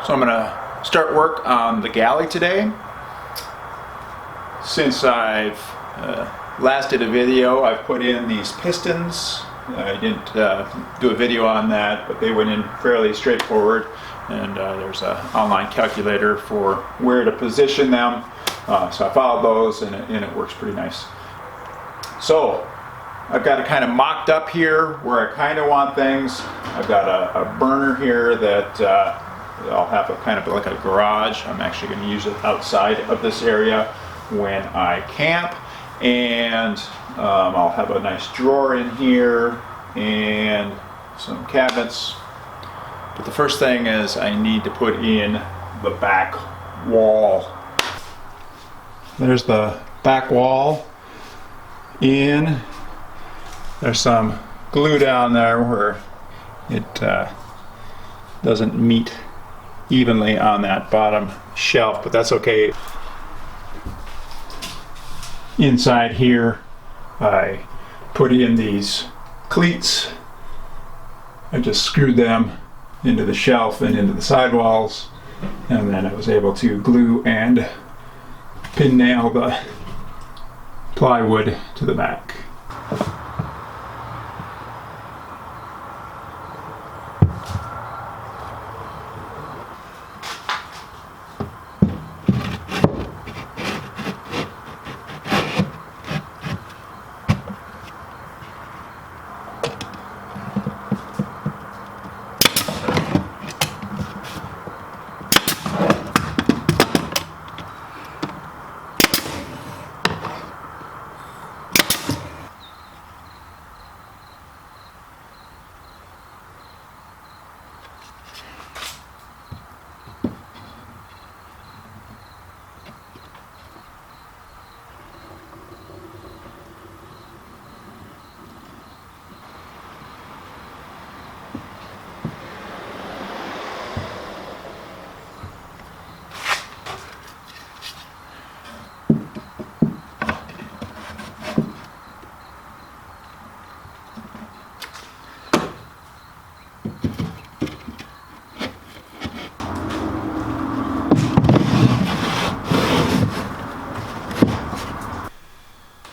So I'm going to start work on the galley today. Since I've last did a video, I've put in these pistons. I didn't do a video on that, but they went in fairly straightforward, and there's an online calculator for where to position them. So I followed those, and it works pretty nice. So I've got it kind of mocked up here where I kind of want things. I've got a burner here that I'll have a kind of like a garage. I'm actually going to use it outside of this area when I camp, and I'll have a nice drawer in here and some cabinets. But the first thing is I need to put in the back wall. There's the back wall in. There's some glue down there where it doesn't meet evenly on that bottom shelf, but that's okay. Inside here, I put in these cleats. I just screwed them into the shelf and into the sidewalls, and then I was able to glue and pin nail the plywood to the back.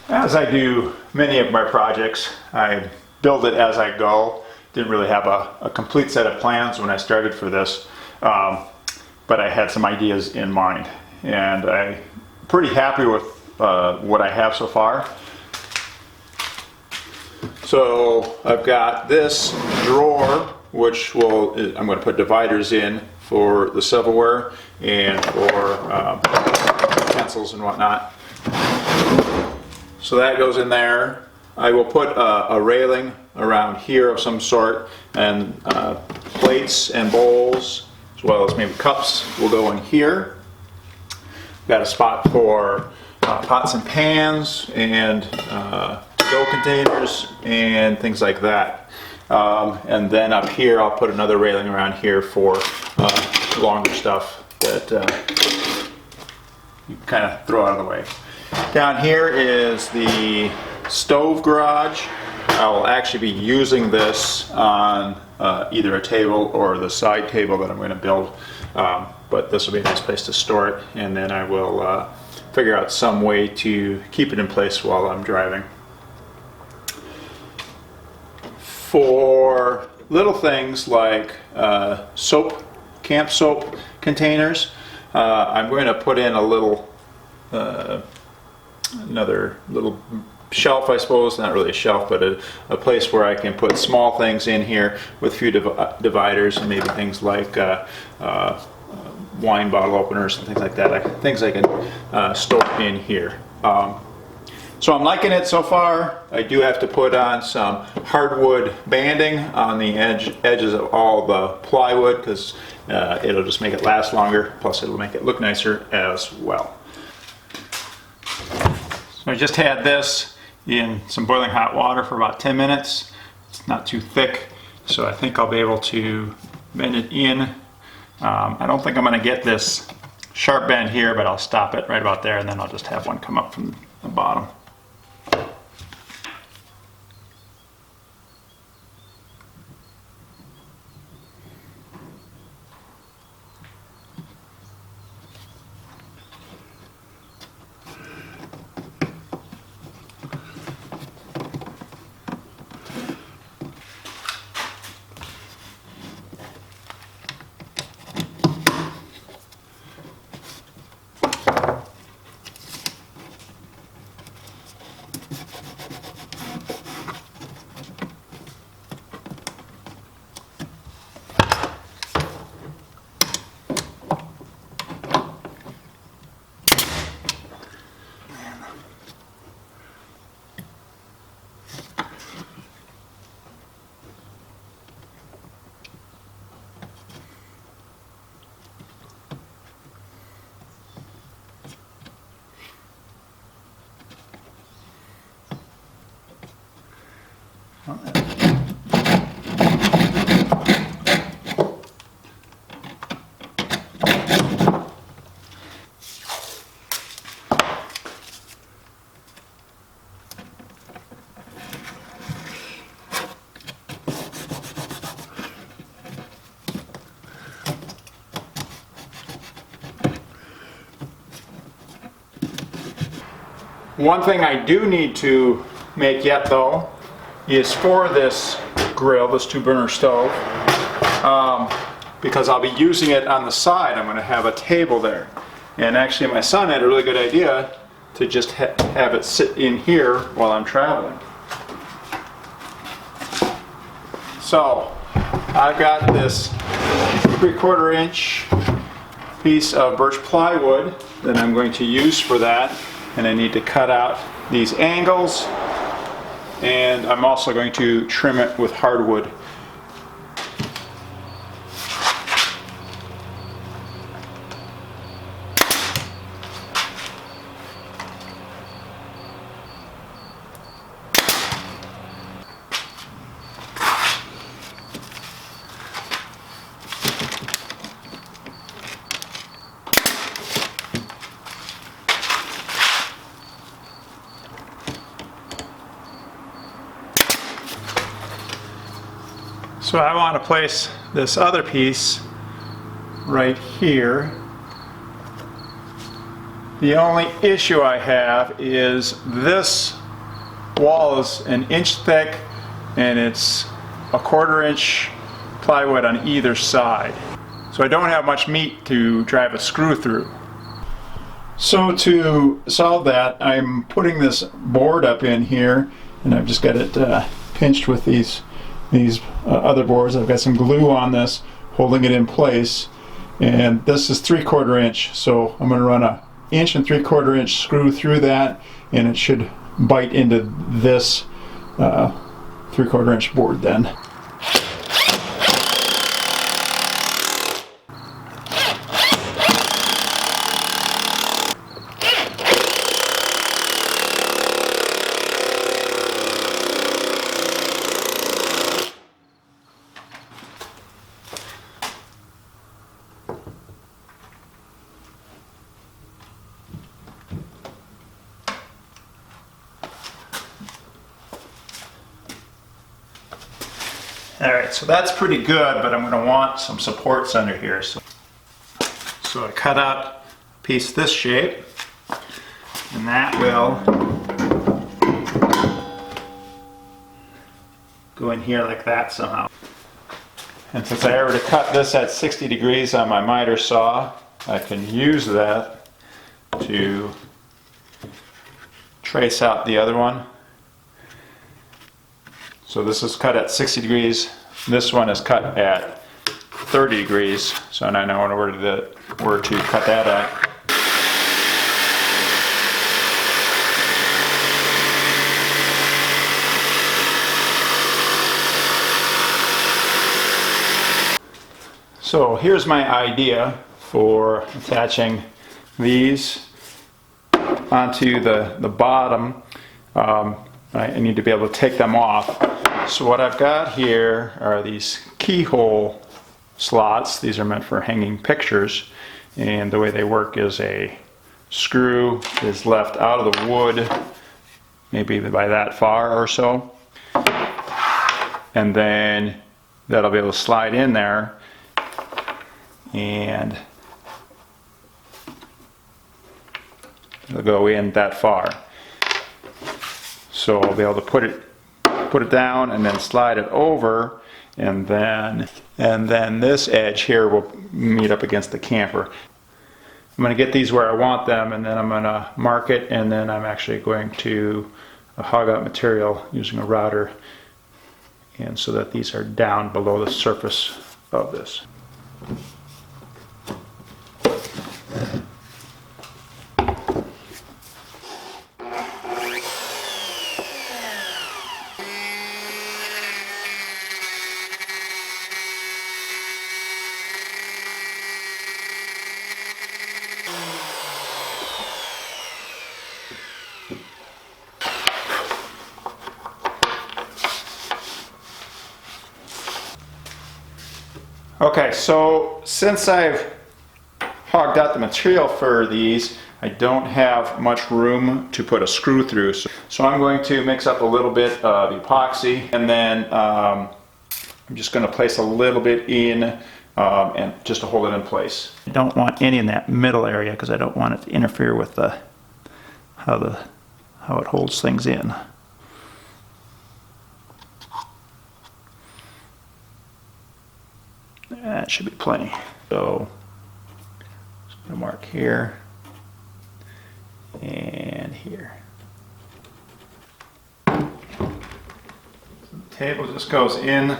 As I do many of my projects, I build it as I go. Didn't really have a complete set of plans when I started for this, but I had some ideas in mind, and I'm pretty happy with what I have so far. So I've got this drawer, which I'm going to put dividers in for the silverware and for utensils and whatnot. So that goes in there. I will put a railing around here of some sort, and plates and bowls, as well as maybe cups, will go in here. Got a spot for pots and pans and to-go containers and things like that. And then up here I'll put another railing around here for longer stuff that you kind of throw out of the way. Down here is the stove garage. I will actually be using this on either a table or the side table that I'm going to build, but this will be a nice place to store it, and then I will figure out some way to keep it in place while I'm driving. For little things like soap, camp soap containers, I'm going to put in a little another little shelf, I suppose, not really a shelf, but a place where I can put small things in here with a few dividers, and maybe things like wine bottle openers and things like that, things I can store in here. So I'm liking it so far. I do have to put on some hardwood banding on the edges of all the plywood, because it'll just make it last longer, plus it'll make it look nicer as well. So I just had this in some boiling hot water for about 10 minutes. It's not too thick, so I think I'll be able to bend it in. I don't think I'm going to get this sharp bend here, but I'll stop it right about there, and then I'll just have one come up from the bottom. One thing I do need to make yet though is for this grill, this 2-burner stove, because I'll be using it on the side. I'm going to have a table there. And actually my son had a really good idea to just have it sit in here while I'm traveling. So I've got this 3/4 inch piece of birch plywood that I'm going to use for that. And I need to cut out these angles, and I'm also going to trim it with hardwood. So I want to place this other piece right here. The only issue I have is this wall is 1 inch thick and it's 1/4 inch plywood on either side. So I don't have much meat to drive a screw through. So to solve that, I'm putting this board up in here, and I've just got it pinched with these other boards. I've got some glue on this holding it in place, and this is 3/4 inch, so I'm going to run a 1 3/4 inch screw through that, and it should bite into this 3/4 inch board then. Alright, so that's pretty good, but I'm going to want some supports under here. So I cut out a piece this shape, and that will go in here like that somehow. And since I already cut this at 60 degrees on my miter saw, I can use that to trace out the other one. So this is cut at 60 degrees, this one is cut at 30 degrees, so now I know where to cut that at. So here's my idea for attaching these onto the bottom. I need to be able to take them off. So what I've got here are these keyhole slots. These are meant for hanging pictures, and the way they work is a screw is left out of the wood, maybe by that far or so, and then that'll be able to slide in there, and it'll go in that far. So I'll be able to put it down and then slide it over, and then this edge here will meet up against the camper. I'm going to get these where I want them, and then I'm going to mark it, and then I'm actually going to hog out material using a router, and so that these are down below the surface of this. Okay, so since I've hogged out the material for these, I don't have much room to put a screw through. So I'm going to mix up a little bit of epoxy, and then I'm just going to place a little bit in and just to hold it in place. I don't want any in that middle area because I don't want it to interfere with how it holds things in. That should be plenty. So just going to mark here and here. So the table just goes in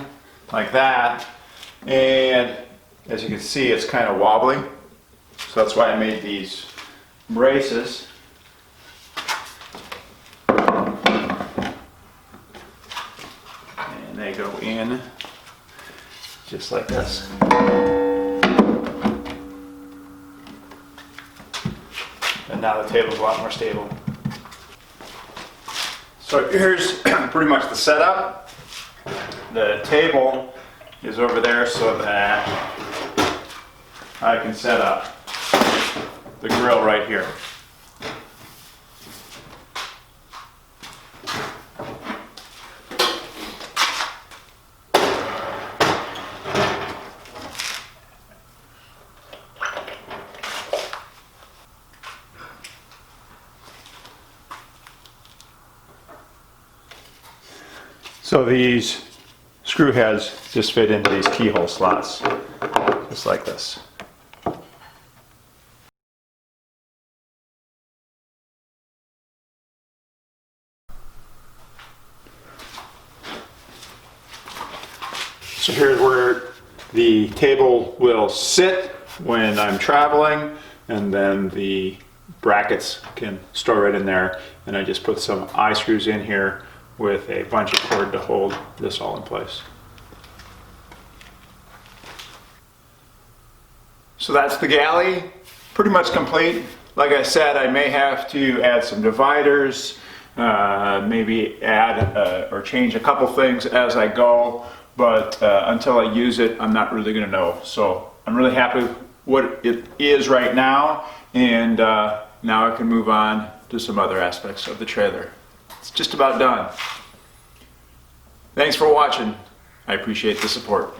like that, and as you can see, it's kind of wobbly. So that's why I made these braces. And they go in just like this. And now the table's a lot more stable. So here's pretty much the setup. The table is over there so that I can set up the grill right here. So these screw heads just fit into these keyhole slots, just like this. So here's where the table will sit when I'm traveling, and then the brackets can store right in there. And I just put some eye screws in here with a bunch of cord to hold this all in place. So that's the galley, pretty much complete. Like I said, I may have to add some dividers, maybe add or change a couple things as I go, but until I use it, I'm not really going to know. So I'm really happy with what it is right now, and now I can move on to some other aspects of the trailer. It's just about done. Thanks for watching. I appreciate the support.